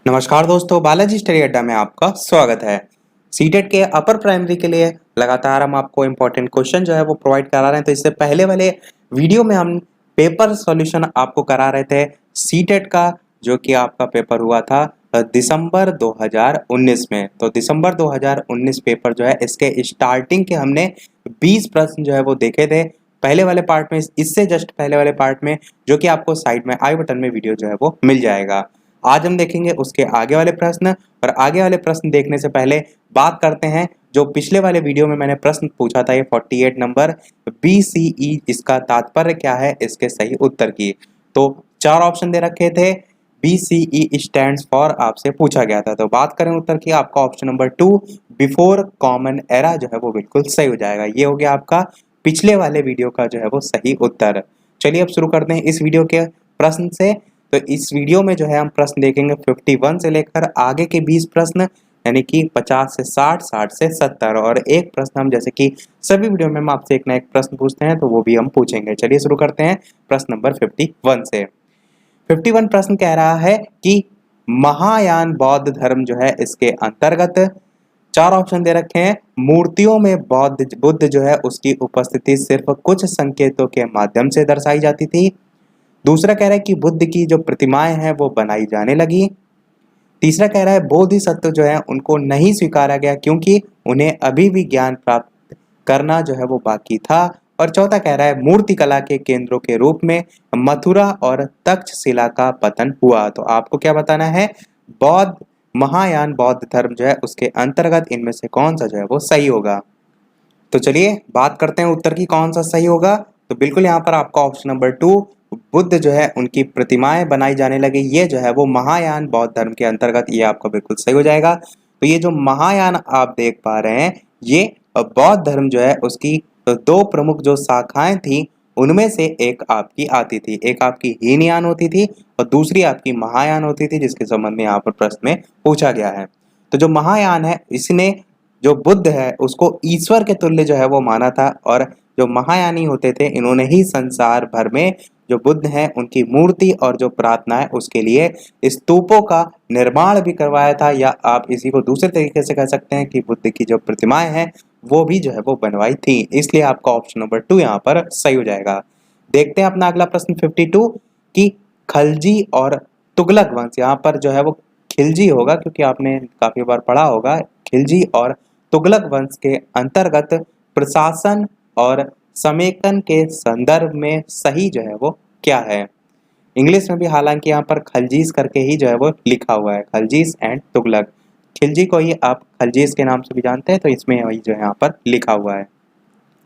नमस्कार दोस्तों, बालाजी स्टडी अड्डा में आपका स्वागत है। सीटेट के अपर प्राइमरी के लिए लगातार हम आपको इम्पोर्टेंट क्वेश्चन जो है वो प्रोवाइड करा रहे हैं। तो इससे पहले वाले वीडियो में हम पेपर सॉल्यूशन आपको करा रहे थे सीटेट का, जो कि आपका पेपर हुआ था दिसंबर 2019 में। तो दिसंबर 2019 पेपर जो है, इसके स्टार्टिंग के हमने 20 प्रश्न जो है वो देखे थे पहले वाले पार्ट में। इससे जस्ट पहले वाले पार्ट में, जो कि आपको साइड में आई बटन में वीडियो जो है वो मिल जाएगा। आज हम देखेंगे उसके आगे वाले प्रश्न। और आगे वाले प्रश्न देखने से पहले बात करते हैं जो पिछले वाले वीडियो में मैंने प्रश्न पूछा था, ये 48 नंबर BCE, इसका तात्पर्य क्या है, इसके सही उत्तर की। तो 4 ऑप्शन दे रखे थे। BCE स्टैंड्स फॉर आपसे पूछा गया था। तो बात करें उत्तर की, आपका option number 2 before common era जो है वो बिल्कुल सही हो जाएगा। ये हो गया आपका पिछले वाले वीडियो का जो है वो सही उत्तर। चलिए अब शुरू करते हैं इस वीडियो के प्रश्न से। तो इस वीडियो में जो है हम प्रश्न देखेंगे 51 से लेकर आगे के 20 प्रश्न, यानी कि 50 से 60, 60 से 70। और एक प्रश्न हम, जैसे कि सभी वीडियो में हम आपसे एक ना एक प्रश्न पूछते हैं, तो वो भी हम पूछेंगे। चलिए शुरू करते हैं प्रश्न नंबर 51 से। 51 प्रश्न कह रहा है कि महायान बौद्ध धर्म जो है, इसके अंतर्गत 4 ऑप्शन दे रखे हैं। मूर्तियों में बुद्ध जो है उसकी उपस्थिति सिर्फ कुछ संकेतों के माध्यम से दर्शाई जाती थी। दूसरा कह रहा है कि बुद्ध की जो प्रतिमाएं हैं वो बनाई जाने लगी। तीसरा कह रहा है बोधिसत्व जो है उनको नहीं स्वीकारा गया क्योंकि उन्हें अभी भी ज्ञान प्राप्त करना जो है वो बाकी था। और चौथा कह रहा है मूर्तिकला के केंद्रों के रूप में मथुरा और तक्षशिला का पतन हुआ। तो आपको क्या बताना है, बौद्ध महायान बौद्ध धर्म जो है उसके अंतर्गत इनमें से कौन सा जो है वो सही होगा। तो चलिए बात करते हैं उत्तर की, कौन सा सही होगा। तो बिल्कुल यहाँ पर आपका ऑप्शन नंबर 2 बुद्ध जो है उनकी प्रतिमाएं बनाई जाने लगी, ये जो है वो महायान बौद्ध धर्म के अंतर्गत, ये आपका बिल्कुल सही हो जाएगा। तो ये जो महायान आप देख पा रहे हैं, ये बौद्ध धर्म जो है उसकी 2 प्रमुख जो शाखाएं थी, उनमें से एक आपकी आती थी। एक आपकी हीनयान होती थी और दूसरी आपकी महायान होती थी, जिसके संबंध में यहाँ पर प्रश्न में पूछा गया है। तो जो महायान है, इसने जो बुद्ध है उसको ईश्वर के तुल्य जो है वो माना था। और जो महायानी होते थे, इन्होंने ही संसार भर में जो बुद्ध हैं उनकी मूर्ति और जो प्रार्थना है उसके लिए स्तूपों का निर्माण भी करवाया था। या आप इसी को दूसरे तरीके से कह सकते हैं कि बुद्ध की जो प्रतिमाएं हैं वो भी जो है वो बनवाई थी। इसलिए आपका ऑप्शन नंबर 2 यहाँ पर सही हो जाएगा। देखते हैं अपना अगला प्रश्न 52 कि खलजी और तुगलक वंश, यहाँ पर जो है वो खिलजी होगा क्योंकि आपने काफी बार पढ़ा होगा। खिलजी और तुगलक वंश के अंतर्गत प्रशासन और समेकन के संदर्भ में सही जो है वो क्या है। इंग्लिश में भी हालांकि यहाँ पर खलजीस करके ही जो है वो लिखा हुआ है, खलजीस एंड तुगलक। खिलजी को ही आप खलजीस के नाम से भी जानते हैं, तो इसमें वही जो है यहाँ पर लिखा हुआ है।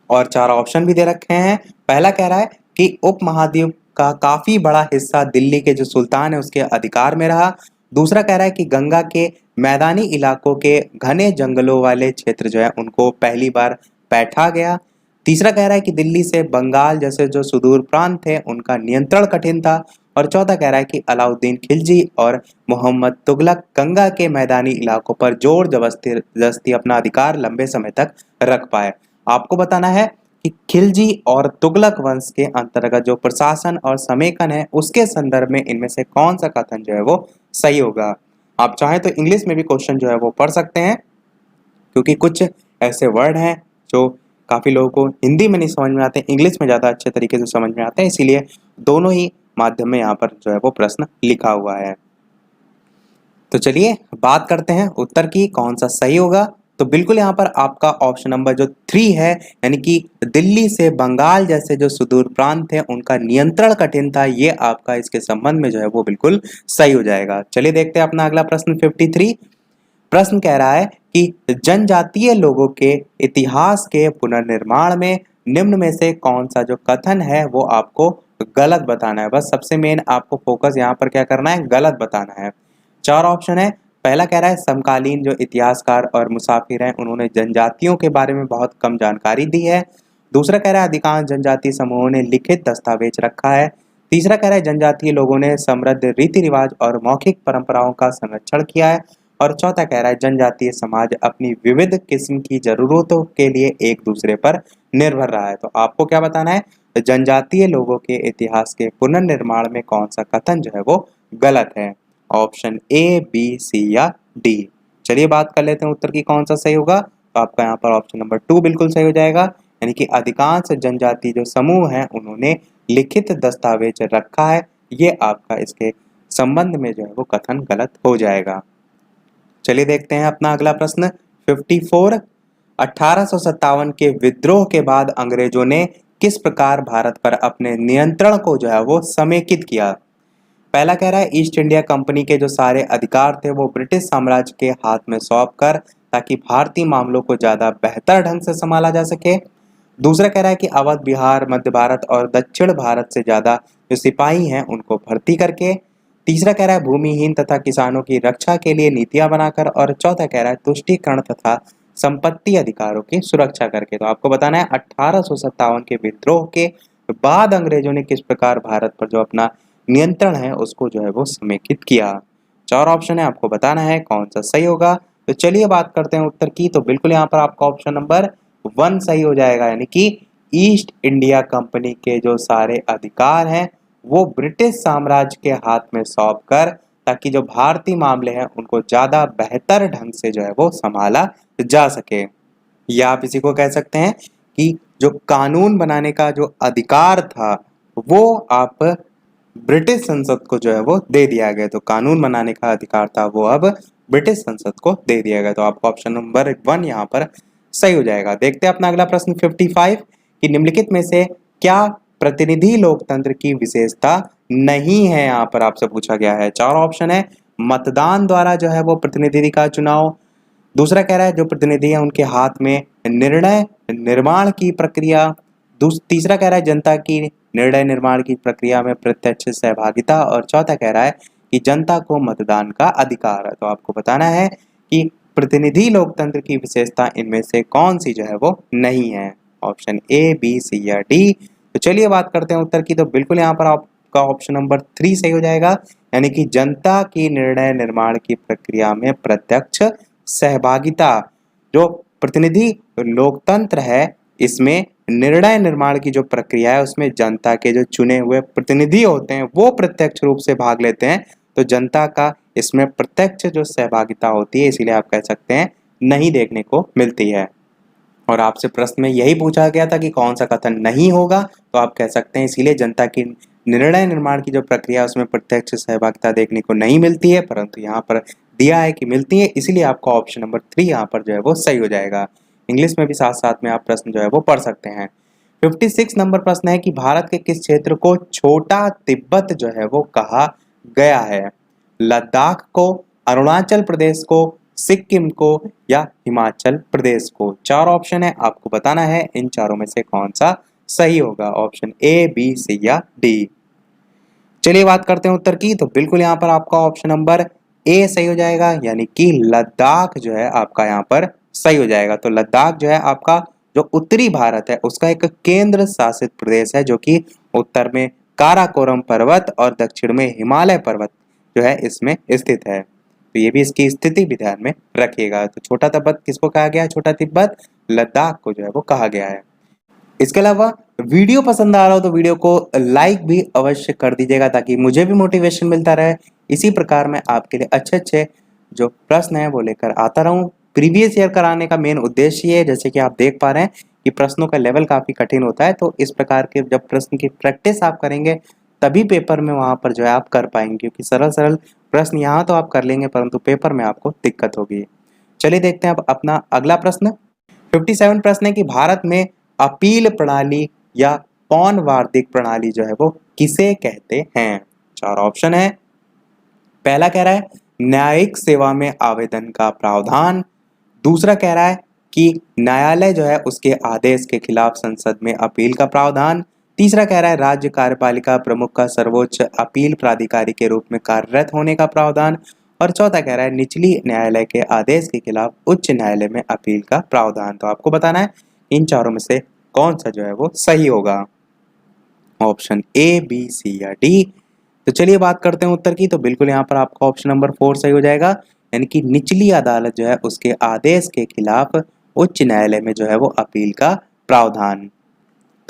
और 4 ऑप्शन भी दे रखे हैं। पहला कह रहा है कि उपमहाद्वीप का काफी बड़ा हिस्सा दिल्ली के जो सुल्तान है उसके अधिकार में रहा। दूसरा कह रहा है कि गंगा के मैदानी इलाकों के घने जंगलों वाले क्षेत्र जो है उनको पहली बार बैठा गया। तीसरा कह रहा है कि दिल्ली से बंगाल जैसे जो सुदूर प्रांत थे उनका नियंत्रण कठिन था। और चौथा कह रहा है कि अलाउद्दीन खिलजी और मोहम्मद तुगलक गंगा के मैदानी इलाकों पर जोर जबरदस्ती अपना अधिकार लंबे समय तक रख पाए। आपको बताना है कि खिलजी और तुगलक वंश के अंतर्गत जो प्रशासन और समेकन है उसके संदर्भ में इनमें से कौन सा कथन जो है वो सही होगा। आप चाहें तो इंग्लिश में भी क्वेश्चन जो है वो पढ़ सकते हैं, क्योंकि कुछ ऐसे वर्ड हैं जो काफी लोगों को हिंदी में नहीं समझ में आते, इंग्लिश में ज्यादा अच्छे तरीके से समझ में आते हैं, इसीलिए दोनों ही माध्यम में यहाँ पर जो है वो प्रश्न लिखा हुआ है। तो चलिए बात करते हैं उत्तर की, कौन सा सही होगा। तो बिल्कुल यहाँ पर आपका ऑप्शन नंबर जो 3 है, यानी कि दिल्ली से बंगाल जैसे जो सुदूर प्रांत थे उनका नियंत्रण कठिन था, ये आपका इसके संबंध में जो है वो बिल्कुल सही हो जाएगा। चलिए देखते हैं अपना अगला प्रश्न 53। प्रश्न कह रहा है कि जनजातीय लोगों के इतिहास के पुनर्निर्माण में निम्न में से कौन सा जो कथन है वो आपको गलत बताना है। बस सबसे मेन आपको फोकस यहाँ पर क्या करना है, गलत बताना है। 4 ऑप्शन है। पहला कह रहा है समकालीन जो इतिहासकार और मुसाफिर हैं उन्होंने जनजातियों के बारे में बहुत कम जानकारी दी है। दूसरा कह रहा है अधिकांश जनजातीय समूहों ने लिखित दस्तावेज रखा है। तीसरा कह रहा है जनजातीय लोगों ने समृद्ध रीति रिवाज और मौखिक परंपराओं का संरक्षण किया है। और चौथा कह रहा है जनजातीय समाज अपनी विविध किस्म की जरूरतों के लिए एक दूसरे पर निर्भर रहा है। तो आपको क्या बताना है, जनजातीय लोगों के इतिहास के पुनर्निर्माण में कौन सा कथन जो है वो गलत है। ऑप्शन ए, बी, सी या डी। चलिए बात कर लेते हैं उत्तर की कौन सा सही होगा। तो आपका यहाँ पर ऑप्शन नंबर 2 बिल्कुल सही हो जाएगा, यानी कि अधिकांश जनजाति जो समूह हैं उन्होंने लिखित दस्तावेज रखा है, ये आपका इसके संबंध में जो है वो कथन गलत हो जाएगा। चलिए देखते हैं अपना अगला प्रश्न 54। 1857 के विद्रोह के बाद अंग्रेजों ने किस प्रकार भारत पर अपने नियंत्रण को जो है वो समेकित किया। पहला कह रहा है ईस्ट इंडिया कंपनी के जो सारे अधिकार थे वो ब्रिटिश साम्राज्य के हाथ में सौंप कर, ताकि भारतीय मामलों को ज्यादा बेहतर ढंग से संभाला जा सके। दूसरा कह रहा है कि अवध, बिहार, मध्य भारत और दक्षिण भारत से ज्यादा जो सिपाही हैं उनको भर्ती करके। तीसरा कह रहा है भूमिहीन तथा किसानों की रक्षा के लिए नीतियां बनाकर। और चौथा कह रहा है तुष्टीकरण तथा संपत्ति अधिकारों की सुरक्षा करके। तो आपको बताना है 1857 के विद्रोह के बाद अंग्रेजों ने किस प्रकार भारत पर जो अपना नियंत्रण है उसको जो है वो समेकित किया। 4 ऑप्शन है, आपको बताना है कौन सा सही होगा। तो चलिए बात करते हैं उत्तर की। तो बिल्कुल यहाँ पर आपका ऑप्शन नंबर 1 सही हो जाएगा, यानी कि ईस्ट इंडिया कंपनी के जो सारे अधिकार हैं वो ब्रिटिश साम्राज्य के हाथ में सौंप कर, ताकि जो भारतीय मामले हैं उनको ज्यादा बेहतर ढंग से जो है वो संभाला जा सके। या आप इसी को कह सकते हैं कि जो कानून बनाने का जो अधिकार था वो आप ब्रिटिश संसद को जो है वो दे दिया गया। तो कानून बनाने का अधिकार था वो अब ब्रिटिश संसद को दे दिया गया। तो आपका ऑप्शन नंबर 1 यहाँ पर सही हो जाएगा। देखते हैं अपना अगला प्रश्न 55 कि निम्नलिखित में से क्या प्रतिनिधि लोकतंत्र की विशेषता नहीं है, यहाँ पर आपसे पूछा गया है। 4 ऑप्शन है, मतदान द्वारा जो है वो प्रतिनिधि का चुनाव। दूसरा कह रहा है जो प्रतिनिधि है उनके हाथ में निर्णय निर्माण की प्रक्रिया। तीसरा कह रहा है जनता की निर्णय निर्माण की प्रक्रिया में प्रत्यक्ष सहभागिता। और चौथा कह रहा है कि जनता को मतदान का अधिकार है। तो आपको बताना है कि प्रतिनिधि लोकतंत्र की विशेषता इनमें से कौन सी जो है वो नहीं है। ऑप्शन ए, बी, सी या डी। तो चलिए बात करते हैं उत्तर की। तो बिल्कुल यहाँ पर आपका ऑप्शन नंबर 3 सही हो जाएगा, यानी कि जनता की निर्णय निर्माण की प्रक्रिया में प्रत्यक्ष सहभागिता। जो प्रतिनिधि लोकतंत्र है इसमें निर्णय निर्माण की जो प्रक्रिया है उसमें जनता के जो चुने हुए प्रतिनिधि होते हैं वो प्रत्यक्ष रूप से भाग लेते हैं। तो जनता का इसमें प्रत्यक्ष जो सहभागिता होती है, इसीलिए आप कह सकते हैं नहीं देखने को मिलती है। और आपसे प्रश्न में यही पूछा गया था कि कौन सा कथन नहीं होगा, तो आप कह सकते हैं इसीलिए जनता की निर्णय निर्माण की जो प्रक्रिया उसमें प्रत्यक्ष सहभागिता देखने को नहीं मिलती है, परंतु यहाँ पर दिया है कि मिलती है, इसीलिए आपका ऑप्शन नंबर 3 यहाँ पर जो है वो सही हो जाएगा। इंग्लिश में भी साथ साथ में आप प्रश्न जो है वो पढ़ सकते हैं। 56 नंबर प्रश्न है कि भारत के किस क्षेत्र को छोटा तिब्बत जो है वो कहा गया है। लद्दाख को, अरुणाचल प्रदेश को, सिक्किम को या हिमाचल प्रदेश को। 4 ऑप्शन है, आपको बताना है इन चारों में से कौन सा सही होगा। ऑप्शन ए, बी, सी या डी। चलिए बात करते हैं उत्तर की। तो बिल्कुल यहाँ पर आपका ऑप्शन नंबर ए सही हो जाएगा, यानी कि लद्दाख जो है आपका यहाँ पर सही हो जाएगा। तो लद्दाख जो है आपका जो उत्तरी भारत है उसका एक केंद्र शासित प्रदेश है, जो कि उत्तर में काराकोरम पर्वत और दक्षिण में हिमालय पर्वत जो है इसमें स्थित है। तो ये भी इसकी स्थिति भी ध्यान में रखिएगा। तो छोटा तिब्बत किसको कहा गया है? छोटा तिब्बत लद्दाख को जो है वो कहा गया है। इसके अलावा वीडियो पसंद आ रहा हो तो वीडियो को लाइक भी अवश्य कर दीजिएगा, ताकि मुझे भी मोटिवेशन मिलता रहे। इसी प्रकार मैं आपके लिए अच्छे अच्छे जो प्रश्न है वो लेकर आता रहूं। प्रीवियस ईयर कराने का मेन उद्देश्य ये है, जैसे कि आप देख पा रहे हैं कि प्रश्नों का लेवल काफी कठिन होता है, तो इस प्रकार के जब प्रश्न की प्रैक्टिस आप करेंगे तभी पेपर में वहां पर जो है आप कर पाएंगे, क्योंकि सरल सरल प्रश्न यहाँ तो आप कर लेंगे परंतु पेपर में आपको दिक्कत होगी। चलिए देखते हैं अब अपना अगला प्रश्न। 57 प्रश्न है कि भारत में अपील प्रणाली या पौन वार्षिक प्रणाली जो है वो किसे कहते हैं। 4 ऑप्शन है। पहला कह रहा है न्यायिक सेवा में आवेदन का प्रावधान। दूसरा कह रहा है कि न्यायालय जो है उसके आदेश के खिलाफ संसद में अपील का प्रावधान। तीसरा कह रहा है राज्य कार्यपालिका प्रमुख का सर्वोच्च अपील प्राधिकारी के रूप में कार्यरत होने का प्रावधान। और चौथा कह रहा है निचली न्यायालय के आदेश के खिलाफ उच्च न्यायालय में अपील का प्रावधान। तो आपको बताना है इन चारों में से कौन सा जो है वो सही होगा। ऑप्शन ए, बी, सी या डी। तो चलिए बात करते हैं उत्तर की। तो बिल्कुल यहाँ पर आपका ऑप्शन नंबर 4 सही हो जाएगा, यानी कि निचली अदालत जो है उसके आदेश के खिलाफ उच्च न्यायालय में जो है वो अपील का प्रावधान।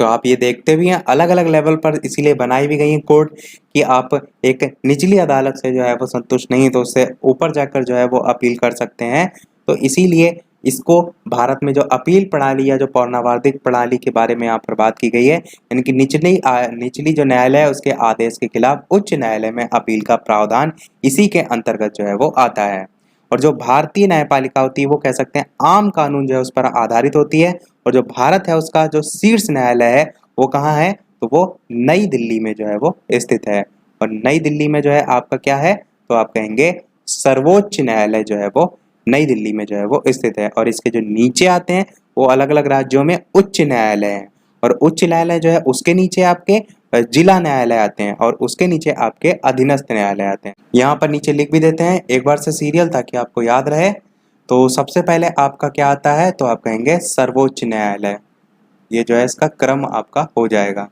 तो आप ये देखते भी हैं अलग अलग लेवल पर, इसीलिए बनाई भी गई है कोर्ट कि आप एक निचली अदालत से जो है वो संतुष्ट नहीं तो उससे ऊपर जाकर जो है वो अपील कर सकते हैं। तो इसीलिए इसको भारत में जो अपील प्रणाली या जो पौर्णावार्तिक प्रणाली के बारे में यहाँ पर बात की गई है, यानी कि निचली जो न्यायालय है उसके आदेश के खिलाफ उच्च न्यायालय में अपील का प्रावधान इसी के अंतर्गत जो है वो आता है। और जो भारतीय न्यायपालिका होती है वो कह सकते हैं आम कानून जो है उस पर आधारित होती है। और जो भारत है उसका जो शीर्ष न्यायालय है वो कहाँ है, तो वो नई दिल्ली में जो है वो स्थित है। और नई दिल्ली में जो है आपका क्या है, तो आप कहेंगे सर्वोच्च न्यायालय जो है वो नई दिल्ली में जो है वो स्थित है। और इसके जो नीचे आते हैं वो अलग अलग राज्यों में उच्च न्यायालय हैं। और उच्च न्यायालय जो है उसके नीचे आपके जिला न्यायालय आते हैं और उसके नीचे आपके अधीनस्थ न्यायालय आते हैं। यहाँ पर नीचे लिख भी देते हैं एक बार से सीरियल ताकि आपको याद रहे। तो सबसे पहले आपका क्या आता है, तो आप कहेंगे सर्वोच्च न्यायालय, ये जो है इसका क्रम आपका हो जाएगा।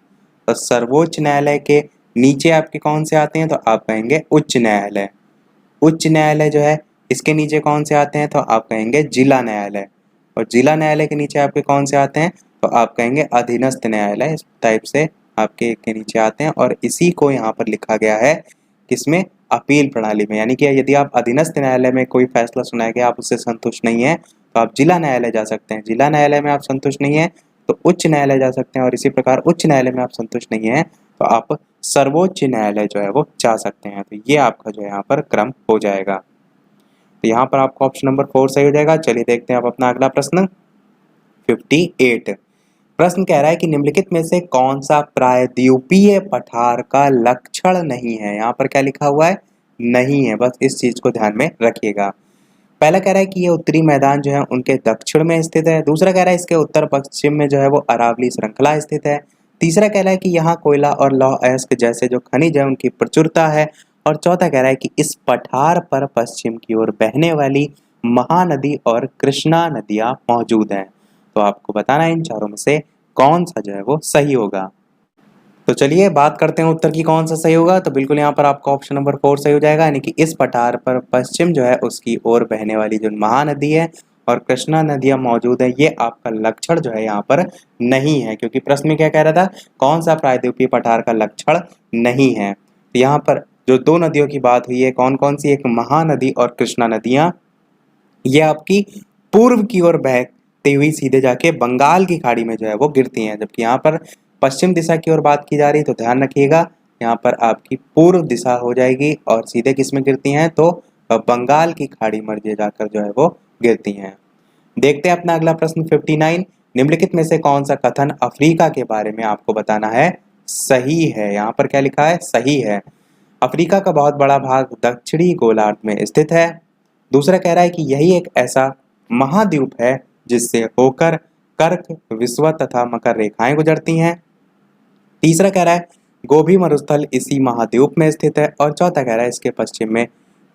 तो सर्वोच्च न्यायालय के नीचे आपके कौन से आते हैं, तो आप कहेंगे उच्च न्यायालय। उच्च न्यायालय जो है इसके नीचे कौन से आते हैं, तो आप कहेंगे जिला न्यायालय। और जिला न्यायालय के नीचे आपके कौन से आते हैं, तो आप कहेंगे अधीनस्थ न्यायालय। इस टाइप से आपके के नीचे आते हैं और इसी को यहाँ पर लिखा गया है किसमें, अपील प्रणाली में। यानी कि यदि आप अधीनस्थ न्यायालय में कोई फैसला सुनाया गया आप उससे संतुष्ट नहीं है तो आप जिला न्यायालय जा सकते हैं। जिला न्यायालय में आप संतुष्ट नहीं है तो उच्च न्यायालय जा सकते हैं। और इसी प्रकार उच्च न्यायालय में आप संतुष्ट नहीं है तो आप सर्वोच्च न्यायालय जो है वो जा सकते हैं। तो ये आपका जो है यहाँ पर क्रम हो जाएगा। तो यहाँ पर आपका ऑप्शन नंबर 4 सही हो जाएगा। चलिए देखते हैं आप अपना अगला प्रश्न 58। प्रश्न कह रहा है कि निम्नलिखित में से कौन सा प्रायद्वीपीय पठार का लक्षण नहीं है। यहाँ पर क्या लिखा हुआ है, नहीं है, बस इस चीज को ध्यान में रखिएगा। पहला कह रहा है कि ये उत्तरी मैदान जो है उनके दक्षिण में स्थित है। दूसरा कह रहा है इसके उत्तर पश्चिम में जो है वो अरावली श्रृंखला स्थित है। तीसरा कह रहा है कि यहाँ कोयला और लौह अयस्क जैसे जो खनिज है उनकी प्रचुरता है। और चौथा कह रहा है कि इस पठार पर पश्चिम की ओर बहने वाली महानदी और कृष्णा नदियां मौजूद हैं। तो आपको बताना है इन चारों में से कौन सा जो है वो सही होगा। तो चलिए बात करते हैं उत्तर की कौन सा सही होगा। तो बिल्कुल यहाँ पर आपका ऑप्शन नंबर 4 सही हो जाएगा, यानी कि इस पठार पर पश्चिम जो है उसकी ओर बहने वाली जो महानदी है और कृष्णा नदियां मौजूद है, ये आपका लक्षण जो है यहाँ पर नहीं है। क्योंकि प्रश्न में क्या कह रहा था, कौन सा प्रायद्वीपीय पठार का लक्षण नहीं है। तो यहाँ पर जो दो नदियों की बात हुई है कौन कौन सी, एक महानदी और कृष्णा नदियां, ये आपकी पूर्व की ओर बहती हुई सीधे जाके बंगाल की खाड़ी में जो है वो गिरती हैं। जबकि यहाँ पर पश्चिम दिशा की ओर बात की जा रही, तो ध्यान रखिएगा यहाँ पर आपकी पूर्व दिशा हो जाएगी और सीधे किस में गिरती हैं, तो बंगाल की खाड़ी में जाकर जो है वो गिरती हैं। देखते हैं अपना अगला प्रश्न 59। निम्नलिखित में से कौन सा कथन अफ्रीका के बारे में आपको बताना है सही है। यहाँ पर क्या लिखा है, सही है। अफ्रीका का बहुत बड़ा भाग दक्षिणी गोलार्ध में स्थित है। दूसरा कह रहा है कि यही एक ऐसा महाद्वीप है जिससे होकर कर्क, विषुवत तथा मकर रेखाएं गुजरती हैं। तीसरा कह रहा है गोभी मरुस्थल इसी महाद्वीप में स्थित है। और चौथा कह रहा है इसके पश्चिम में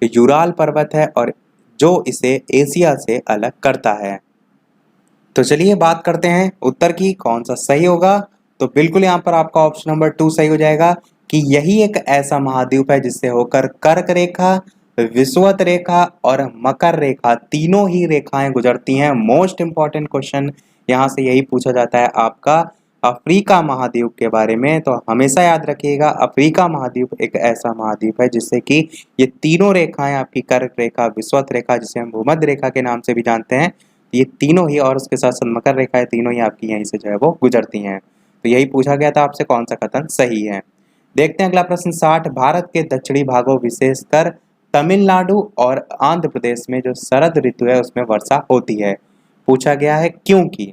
यूराल पर्वत है और जो इसे एशिया से अलग करता है। तो चलिए बात करते हैं उत्तर की कौन सा सही होगा। तो बिल्कुल यहाँ पर आपका ऑप्शन नंबर 2 सही हो जाएगा कि यही एक ऐसा महाद्वीप है जिससे होकर कर्क रेखा, विषुवत रेखा और मकर रेखा तीनों ही रेखाएं गुजरती हैं। मोस्ट इंपॉर्टेंट क्वेश्चन यहाँ से यही पूछा जाता है आपका अफ्रीका महाद्वीप के बारे में। तो हमेशा याद रखिएगा अफ्रीका महाद्वीप एक ऐसा महाद्वीप है जिससे कि ये तीनों रेखाएं आपकी कर्क रेखा, विषुवत रेखा जिसे हम भूमध्य रेखा के नाम से भी जानते हैं, ये तीनों ही, और उसके साथ साथ मकर रेखा है, तीनों ही आपकी यहीं से जो है वो गुजरती हैं। तो यही पूछा गया था आपसे कौन सा कथन सही है। देखते हैं अगला प्रश्न 60। भारत के दक्षिणी भागों विशेषकर तमिलनाडु और आंध्र प्रदेश में जो शरद ऋतु है उसमें वर्षा होती है। पूछा गया है क्योंकि,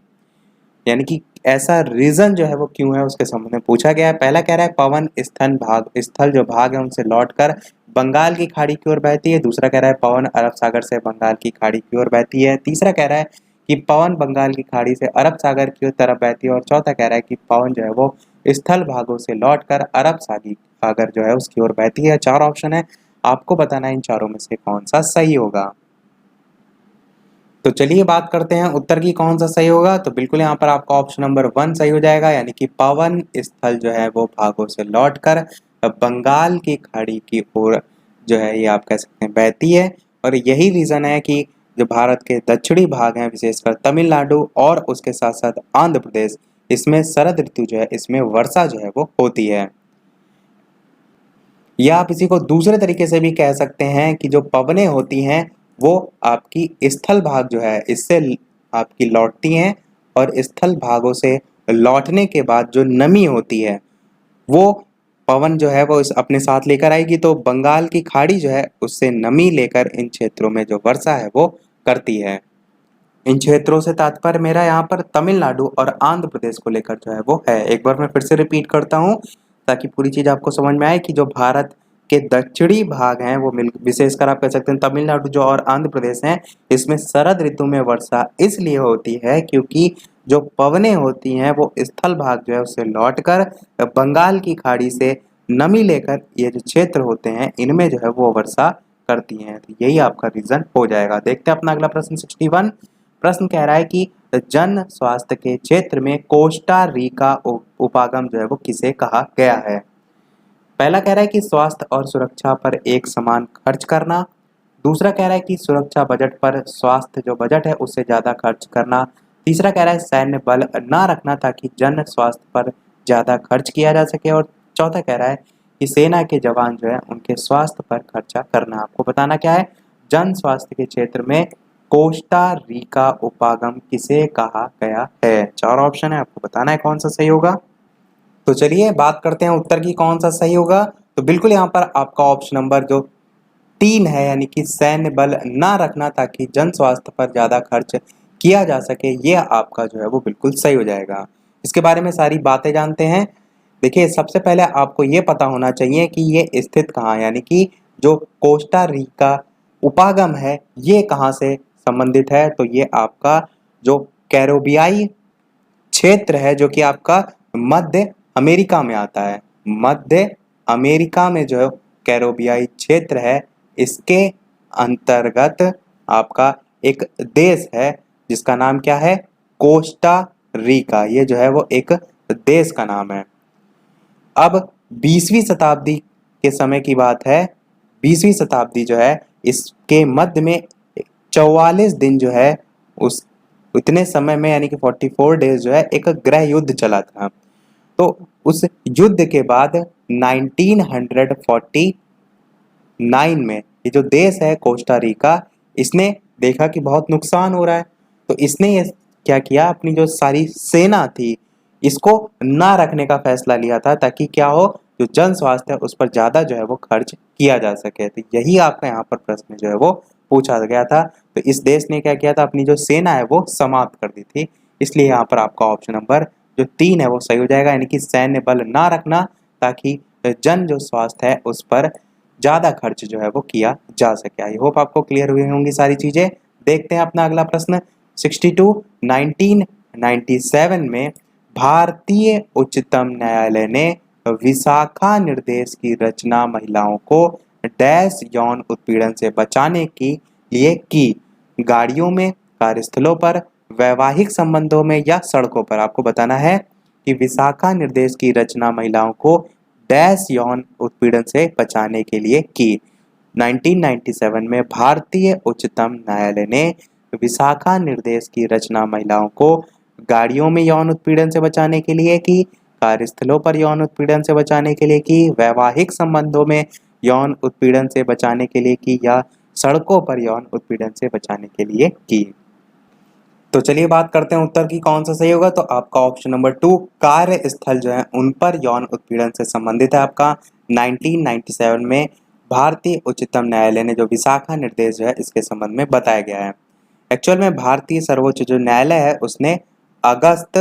यानी कि ऐसा रीजन जो है वो क्यों है उसके संबंध में पूछा गया है। पहला कह रहा है पवन स्थल जो भाग है उनसे लौटकर बंगाल की खाड़ी की ओर बहती है। दूसरा कह रहा है पवन अरब सागर से बंगाल की खाड़ी की ओर बहती है। तीसरा कह रहा है कि पवन बंगाल की खाड़ी से अरब सागर की तरफ बहती है। और चौथा कह रहा है कि पवन जो है वो स्थल भागों से लौटकर अरब सागर जो है उसकी ओर बहती है। 4 ऑप्शन है, आपको बताना है इन चारों में से कौन सा सही होगा। तो चलिए बात करते हैं उत्तर की कौन सा सही होगा। तो बिल्कुल यहाँ पर आपका ऑप्शन नंबर 1 सही हो जाएगा, यानी कि पवन स्थल जो है वो भागों से लौटकर बंगाल की खाड़ी की ओर जो है ये आप कह सकते हैं बहती है। और यही रीजन है कि जो भारत के दक्षिणी भाग हैं विशेषकर तमिलनाडु और उसके साथ साथ आंध्र प्रदेश, इसमें शरद ऋतु जो है इसमें वर्षा जो है वो होती है। या आप इसी को दूसरे तरीके से भी कह सकते हैं कि जो पवनें होती हैं वो आपकी स्थल भाग जो है इससे आपकी लौटती हैं, और स्थल भागों से लौटने के बाद जो नमी होती है वो पवन जो है वो इस अपने साथ लेकर आएगी। तो बंगाल की खाड़ी जो है उससे नमी लेकर इन क्षेत्रों में जो वर्षा है वो करती है। इन क्षेत्रों से तात्पर्य मेरा यहाँ पर तमिलनाडु और आंध्र प्रदेश को लेकर जो है वो है। एक बार मैं फिर से रिपीट करता हूँ ताकि पूरी चीज आपको समझ में आए कि जो भारत के दक्षिणी भाग हैं वो विशेषकर आप कह सकते हैं तमिलनाडु जो और आंध्र प्रदेश हैं, इसमें शरद ऋतु में वर्षा इसलिए होती है क्योंकि जो पवनें होती हैं वो स्थल भाग जो है उससे लौटकर बंगाल की खाड़ी से नमी लेकर ये जो क्षेत्र होते हैं इनमें जो है वो वर्षा करती हैं। तो यही आपका रीजन हो जाएगा। देखते हैं अपना अगला प्रश्न 61। प्रश्न कह रहा है कि जन स्वास्थ्य के क्षेत्र में कोस्टा रिका उपागम जो है वो किसे कहा गया है। पहला कह रहा है कि स्वास्थ्य और सुरक्षा पर एक समान खर्च करना। दूसरा कह रहा है कि सुरक्षा बजट पर स्वास्थ्य जो बजट है उससे ज्यादा खर्च करना। तीसरा कह रहा है सैन्य बल ना रखना ताकि जन स्वास्थ्य पर ज्यादा खर्च किया जा सके। और चौथा कह रहा है कि सेना के जवान जो है उनके स्वास्थ्य पर खर्चा करना। आपको बताना क्या है, जन स्वास्थ्य के क्षेत्र में कोस्टा रिका उपागम किसे कहा गया है। चार ऑप्शन है, आपको बताना है कौन सा सही होगा। तो चलिए बात करते हैं उत्तर की कौन सा सही होगा। तो बिल्कुल यहाँ पर आपका ऑप्शन नंबर जो 3 है यानी कि सैन्य बल ना रखना ताकि जन स्वास्थ्य पर ज्यादा खर्च किया जा सके, ये आपका जो है वो बिल्कुल सही हो जाएगा। इसके बारे में सारी बातें जानते हैं। देखिए सबसे पहले आपको ये पता होना चाहिए कि ये स्थित कहाँ है, यानी कि जो कोस्टा रिका उपागम है ये कहाँ से संबंधित है। तो ये आपका जो कैरोबियाई क्षेत्र है जो कि आपका मध्य अमेरिका में आता है। मध्य अमेरिका में जो कैरोबियाई क्षेत्र है इसके अंतर्गत आपका एक देश है जिसका नाम क्या है, कोस्टा रिका। ये जो है वो एक देश का नाम है। अब 20वीं शताब्दी के समय की बात है। 20वीं शताब्दी जो है इसके मध्य में 44 दिन जो है उस उतने समय में यानी कि 44 डेज जो है एक गृह युद्ध चला था। तो उस युद्ध के बाद 1949 में ये जो देश है कोस्टा रिका, इसने देखा कि बहुत नुकसान हो रहा है, तो इसने ये क्या किया, अपनी जो सारी सेना थी इसको ना रखने का फैसला लिया था ताकि क्या हो, जो जन स्वास्थ्य है उस पर ज्यादा जो है वो खर्च किया जा सके। तो यही आपका यहाँ पर प्रश्न जो है वो पूछा गया था। तो इस देश ने क्या किया था, अपनी जो सेना है वो समाप्त कर दी थी। इसलिए यहाँ पर आपका ऑप्शन नंबर जो 3 है वो सही हो जाएगा, यानी कि सैन्य बल ना रखना ताकि जन जो स्वास्थ्य है उस पर ज्यादा खर्च जो है वो किया जा सके। आई होप आपको क्लियर हुई होंगी सारी चीजें। देखते हैं अपना अगला प्रश्न 62। 1997 में भारतीय उच्चतम न्यायालय ने विशाखा निर्देश की रचना महिलाओं को डैश यौन उत्पीड़न से बचाने के लिए की, गाड़ियों में, कार्यस्थलों पर, वैवाहिक संबंधों में या सड़कों पर। आपको बताना है कि विशाखा निर्देश की रचना महिलाओं को डैश यौन उत्पीड़न से बचाने के लिए की। 1997 में भारतीय उच्चतम न्यायालय ने विशाखा निर्देश की रचना महिलाओं को गाड़ियों में यौन उत्पीड़न से बचाने के लिए की, कार्यस्थलों पर यौन उत्पीड़न से बचाने के लिए की, वैवाहिक संबंधों में यौन उत्पीड़न से बचाने के लिए की, या सड़कों पर यौन उत्पीड़न से बचाने के लिए की। तो चलिए बात करते हैं उत्तर की कौन सा सही होगा। तो आपका ऑप्शन नंबर 2 कार्यस्थल जो है उन पर यौन उत्पीड़न से संबंधित है। आपका 1997 में भारतीय उच्चतम न्यायालय ने जो विशाखा निर्देश जो है इसके संबंध में बताया गया है। एक्चुअल में भारतीय सर्वोच्च जो न्यायालय है उसने अगस्त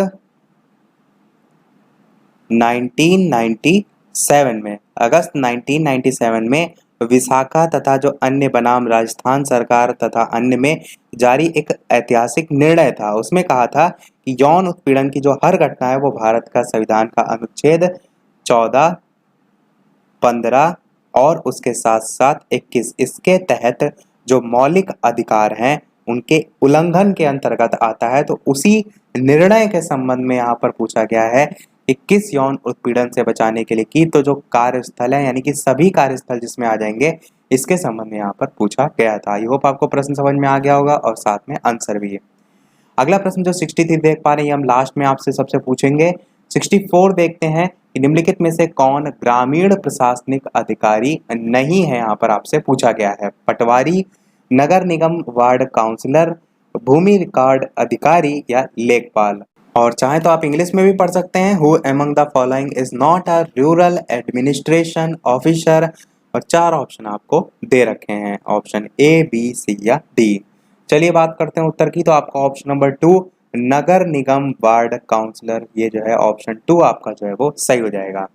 1997 में विशाखा तथा जो अन्य बनाम राजस्थान सरकार तथा अन्य में जारी एक ऐतिहासिक निर्णय था, उसमें कहा था कि यौन उत्पीड़न की जो हर घटना है वो भारत का संविधान का अनुच्छेद 14, 15 और उसके साथ साथ 21 इसके तहत जो मौलिक अधिकार हैं उनके उल्लंघन के अंतर्गत आता है। तो उसी निर्णय के संबंध में यहाँ पर पूछा गया है कि किस यौन उत्पीड़न से बचाने के लिए की। तो जो कार्यस्थल है यानी कि सभी कार्यस्थल जिसमें आ जाएंगे इसके संबंध में यहाँ पर पूछा गया था। आई होप आपको प्रश्न समझ में आ गया होगा और साथ में आंसर भी है। अगला प्रश्न जो 63 देख पा रहे हैं हम लास्ट में आपसे सबसे पूछेंगे। 64 देखते हैं कि निम्नलिखित में से कौन ग्रामीण प्रशासनिक अधिकारी नहीं है, यहाँ पर आपसे पूछा गया है। पटवारी, नगर निगम वार्ड काउंसलर, भूमि रिकॉर्ड अधिकारी या लेखपाल। और चाहे तो आप इंग्लिश में भी पढ़ सकते हैं। Who among the following is not a rural administration officer. और 4 ऑप्शन आपको दे रखे हैं, ऑप्शन ए, बी, सी या डी। चलिए बात करते हैं उत्तर की। तो आपका ऑप्शन नंबर 2 नगर निगम वार्ड काउंसलर, ये जो है ऑप्शन 2 आपका जो है वो सही हो जाएगा।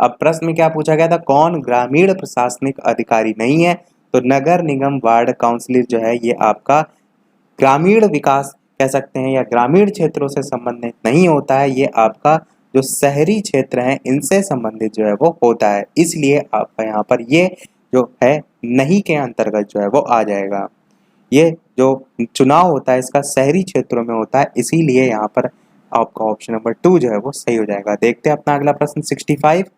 अब प्रश्न में क्या पूछा गया था, कौन ग्रामीण प्रशासनिक अधिकारी नहीं है? तो नगर निगम वार्ड काउंसिलर जो है ये आपका ग्रामीण विकास कह सकते हैं या ग्रामीण क्षेत्रों से संबंधित नहीं होता है, ये आपका जो शहरी क्षेत्र हैं इनसे संबंधित जो है वो होता है। इसलिए आपका यहाँ पर ये जो है नहीं के अंतर्गत जो है वो आ जाएगा। ये जो चुनाव होता है इसका शहरी क्षेत्रों में होता है, इसीलिए यहाँ पर आपका ऑप्शन नंबर 2 जो है वो सही हो जाएगा। देखते हैं अपना अगला प्रश्न 65।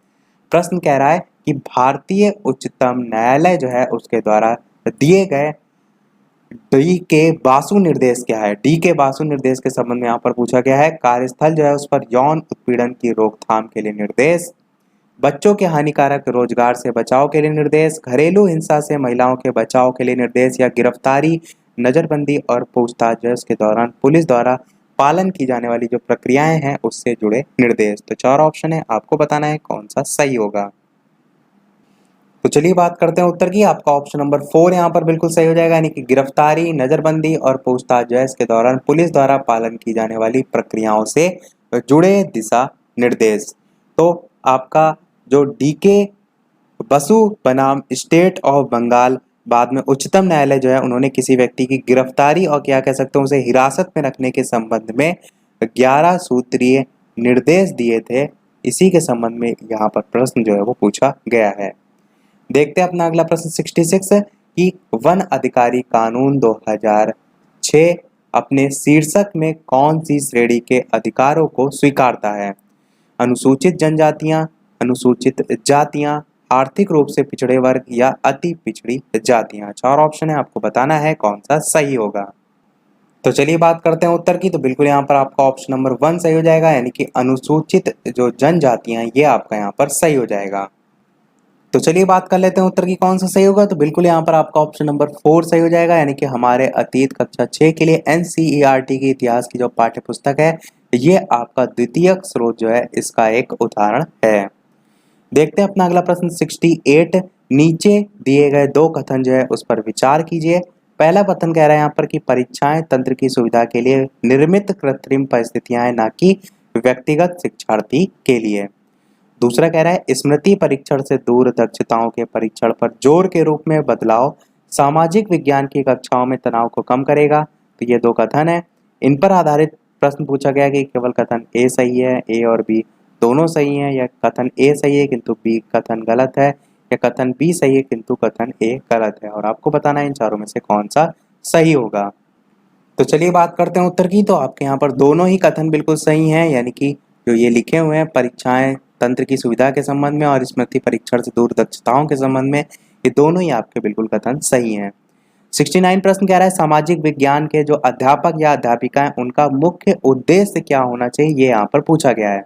प्रश्न कह रहा है कि भारतीय उच्चतम न्यायालय जो है उसके द्वारा दिए गए डी के बासु निर्देश क्या है? डी के बासु निर्देश के संबंध में यहाँ पर पूछा गया है। कार्यस्थल जो है उस पर यौन उत्पीड़न की रोकथाम के लिए निर्देश, बच्चों के हानिकारक रोजगार से बचाव के लिए निर्देश, घरेलू हिंसा से महिलाओं के बचाव के लिए निर्देश या गिरफ्तारी, नजरबंदी और पूछताछ के दौरान पुलिस द्वारा पालन की जाने वाली जो प्रक्रियाएं हैं उससे जुड़े निर्देश। तो 4 ऑप्शन है, आपको बताना है कौन सा सही होगा। तो चलिए बात करते हैं उत्तर की। आपका ऑप्शन नंबर 4 यहाँ पर बिल्कुल सही हो जाएगा, यानी कि गिरफ्तारी, नजरबंदी और पूछताछ के दौरान पुलिस द्वारा पालन की जाने वाली प्रक्रियाओं से जुड़े दिशा निर्देश। तो आपका जो डीके बसु बनाम स्टेट ऑफ बंगाल, बाद में उच्चतम न्यायालय जो है उन्होंने किसी व्यक्ति की गिरफ्तारी और क्या कह सकते हैं उसे हिरासत में रखने के संबंध में 11 सूत्रीय निर्देश दिए थे। इसी के संबंध में यहाँ पर प्रश्न जो है वो पूछा गया है। देखते हैं अपना अगला प्रश्न 66 है कि वन अधिकारी कानून 2006 अपने शीर्षक में कौन सी श्रेणी के अधिकारों को स्वीकारता है? अनुसूचित जनजातियां, अनुसूचित जातियां, आर्थिक रूप से पिछड़े वर्ग या अति पिछड़ी जातियां। 4 ऑप्शन है, आपको बताना है कौन सा सही होगा। तो चलिए बात करते हैं उत्तर की। तो बिल्कुल यहाँ पर आपका ऑप्शन नंबर 1 सही हो जाएगा, यानी कि अनुसूचित जो जनजातियां ये आपका यहाँ पर सही हो जाएगा। तो चलिए बात कर लेते हैं उत्तर की कौन सा सही होगा। तो बिल्कुल यहाँ पर आपका ऑप्शन नंबर 4 सही हो जाएगा, यानी कि हमारे अतीत कक्षा 6 के लिए एनसीईआरटी की इतिहास की जो पाठ्य पुस्तक है ये आपका द्वितीयक स्रोत जो है इसका एक उदाहरण है। देखते हैं अपना अगला प्रश्न 68। नीचे दिए गए 2 कथन जो है उस पर विचार कीजिए। पहला कथन कह रहा है यहाँ पर कि परीक्षाएं तंत्र की सुविधा के लिए निर्मित कृत्रिम परिस्थितियां ना कि व्यक्तिगत शिक्षार्थी के लिए। दूसरा कह रहा है स्मृति परीक्षण से दूर दक्षताओं के परीक्षण पर जोर के रूप में बदलाव सामाजिक विज्ञान की कक्षाओं में तनाव को कम करेगा। तो ये 2 कथन है, इन पर आधारित प्रश्न पूछा गया कि केवल कथन ए सही है, ए और बी दोनों सही हैं, या कथन ए सही है किंतु बी कथन गलत है, या कथन बी सही है किंतु कथन ए गलत है। और आपको बताना है इन चारों में से कौन सा सही होगा। तो चलिए बात करते हैं उत्तर की। तो आपके यहाँ पर दोनों ही कथन बिल्कुल सही हैं, यानी कि जो ये लिखे हुए हैं परीक्षाएं तंत्र की सुविधा के संबंध में और स्मृति परीक्षण से दूर दक्षताओं के संबंध में, ये दोनों ही आपके बिल्कुल कथन सही हैं। 69 प्रश्न कह रहा है सामाजिक विज्ञान के जो अध्यापक या अध्यापिका हैं उनका मुख्य उद्देश्य क्या होना चाहिए, ये यहाँ पर पूछा गया है।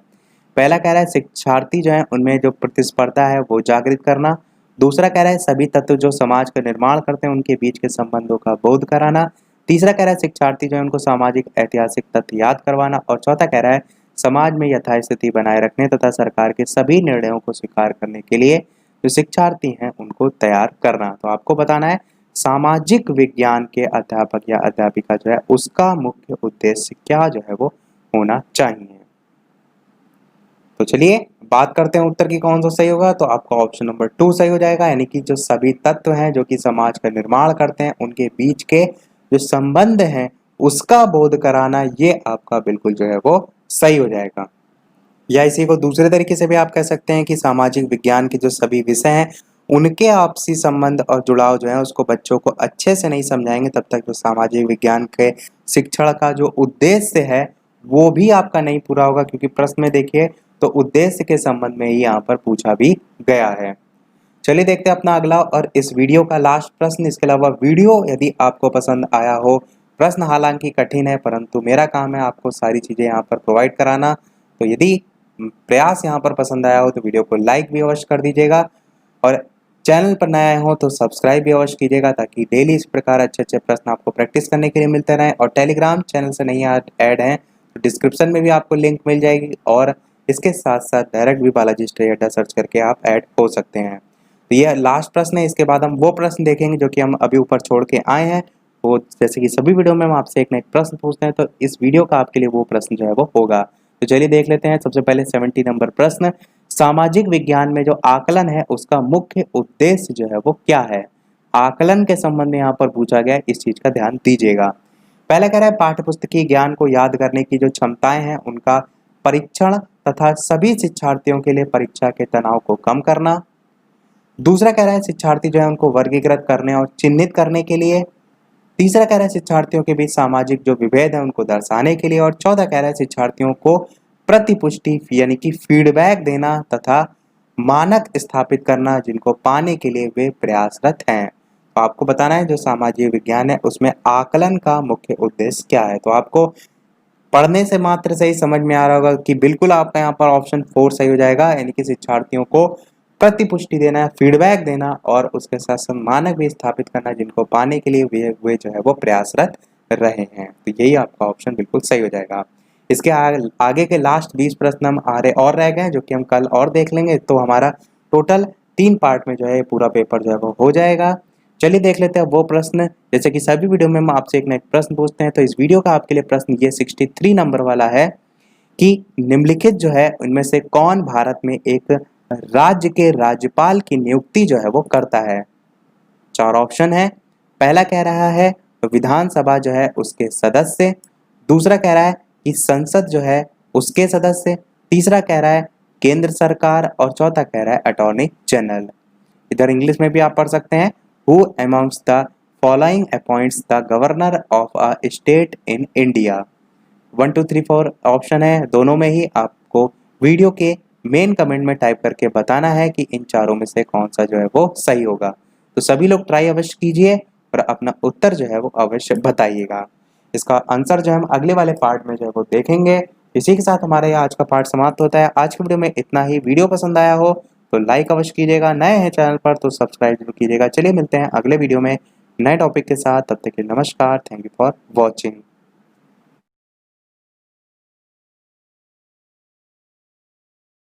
पहला कह रहा है शिक्षार्थी जो है उनमें जो प्रतिस्पर्धा है वो जागृत करना। दूसरा कह रहा है सभी तत्व जो समाज का निर्माण करते हैं उनके बीच के संबंधों का बोध कराना। तीसरा कह रहा है शिक्षार्थी जो है उनको सामाजिक ऐतिहासिक तथ्य याद करवाना। और चौथा कह रहा है समाज में यथास्थिति बनाए रखने तथा सरकार के सभी निर्णयों को स्वीकार करने के लिए जो शिक्षार्थी हैं उनको तैयार करना। तो आपको बताना है सामाजिक विज्ञान के अध्यापक या अध्यापिका जो है उसका मुख्य उद्देश्य क्या जो है वो होना चाहिए। तो चलिए बात करते हैं उत्तर की कौन सा सही होगा। तो आपका ऑप्शन नंबर 2 सही हो जाएगा, यानी कि जो सभी तत्व हैं जो कि समाज का निर्माण करते हैं उनके बीच के जो संबंध हैं उसका बोध कराना, ये आपका बिल्कुल जो है वो सही हो जाएगा। या इसी को दूसरे तरीके से भी आप कह सकते हैं कि सामाजिक विज्ञान के जो सभी विषय हैं उनके आपसी संबंध और जुड़ाव जो है उसको बच्चों को अच्छे से नहीं समझाएंगे तब तक जो सामाजिक विज्ञान के शिक्षण का जो उद्देश्य है वो भी आपका नहीं पूरा होगा, क्योंकि प्रश्न में देखिए तो उद्देश्य के संबंध में ही यहाँ पर पूछा भी गया है। चलिए देखते हैं अपना अगला और इस वीडियो का लास्ट प्रश्न। इसके अलावा वीडियो यदि आपको पसंद आया हो प्रश्न हालांकि कठिन है, परंतु मेरा काम है आपको सारी चीज़ें यहाँ पर प्रोवाइड कराना। तो यदि प्रयास यहाँ पर पसंद आया हो तो वीडियो को लाइक भी अवश्य कर दीजिएगा और चैनल पर नए आए हो तो सब्सक्राइब भी अवश्य कीजिएगा, ताकि डेली इस प्रकार अच्छे अच्छे प्रश्न आपको प्रैक्टिस करने के लिए मिलते रहें। और टेलीग्राम चैनल से नहीं ऐड हैं तो डिस्क्रिप्शन में भी आपको लिंक मिल जाएगी, और इसके साथ साथ डायरेक्ट भी बालाजी स्टडी अड्डा सर्च करके आप ऐड हो सकते हैं। तो ये लास्ट प्रश्न है, इसके बाद हम वो प्रश्न देखेंगे जो कि हम अभी ऊपर छोड़ के आए हैं। वो जैसे कि सभी वीडियो में हम आपसे एक ना एक प्रश्न पूछते हैं, तो इस वीडियो का आपके लिए वो प्रश्न जो है वो होगा। तो चलिए देख लेते हैं। सबसे पहले 70 नंबर प्रश्न, सामाजिक विज्ञान में जो आकलन है उसका मुख्य उद्देश्य जो है वो क्या है। आकलन के संबंध में यहाँ पर पूछा गया है, इस चीज का ध्यान दीजिएगा। पहला कह रहा है पाठ्यपुस्तकीय ज्ञान को याद करने की जो क्षमताएं हैं उनका परीक्षण तथा सभी शिक्षार्थियों के लिए परीक्षा के तनाव को कम करना। दूसरा कह रहा है शिक्षार्थी जो है उनको वर्गीकृत करने और चिन्हित करने के लिए। तीसरा कह रहा है शिक्षार्थियों के बीच सामाजिक जो विभेद है उनको दर्शाने के लिए। और चौथा कह रहा है शिक्षार्थियों को प्रतिपुष्टि यानी कि फीडबैक देना तथा मानक स्थापित करना जिनको पाने के लिए वे प्रयासरत हैं। तो आपको बताना है जो सामाजिक विज्ञान है उसमें आकलन का मुख्य उद्देश्य क्या है। तो आपको पढ़ने से मात्र से ही समझ में आ रहा होगा कि बिल्कुल आपका यहाँ पर ऑप्शन 4 सही हो जाएगा, यानी कि शिक्षार्थियों को प्रतिपुष्टि देना, फीडबैक देना और उसके साथ साथ मानक भी स्थापित करना जिनको पाने के लिए वे जो है वो प्रयासरत रहे हैं। तो यही आपका ऑप्शन बिल्कुल सही हो जाएगा। इसके आगे के लास्ट 20 प्रश्न हम और रह गए हैं जो कि हम कल और देख लेंगे। तो हमारा टोटल 3 पार्ट में जो है पूरा पेपर जो है वो हो जाएगा। चलिए देख लेते हैं वो प्रश्न। जैसे कि सभी वीडियो में हम आपसे एक ना एक प्रश्न पूछते हैं, तो इस वीडियो का आपके लिए प्रश्न ये 63 नंबर वाला है कि निम्नलिखित जो है उनमें से कौन भारत में एक राज्य के राज्यपाल की नियुक्ति जो है वो करता है। 4 ऑप्शन है। पहला कह रहा है विधानसभा जो है उसके सदस्य, दूसरा कह रहा है कि संसद जो है उसके सदस्य, तीसरा कह रहा है केंद्र सरकार और चौथा कह रहा है अटॉर्नी जनरल। इधर इंग्लिश में भी आप पढ़ सकते हैं, who amongst the following appoints the governor of a state in India. 1 2 3 4 option है, दोनों में ही आपको वीडियो के मेन कमेंट में टाइप करके बताना है कि इन चारों में से कौन सा जो है वो सही होगा। तो सभी लोग ट्राई अवश्य कीजिए और अपना उत्तर जो है वो अवश्य बताइएगा। इसका आंसर जो हम अगले वाले पार्ट में जो है वो देखेंगे। इसी के साथ हमारा आज का पार्ट समाप्त होता है। आज की वीडियो में इतना ही। वीडियो पसंद आया हो तो लाइक अवश्य कीजिएगा, नए हैं चैनल पर तो सब्सक्राइब जरूर कीजिएगा। चलिए मिलते हैं अगले वीडियो में नए टॉपिक के साथ, तब तक के लिए नमस्कार। Thank you for watching.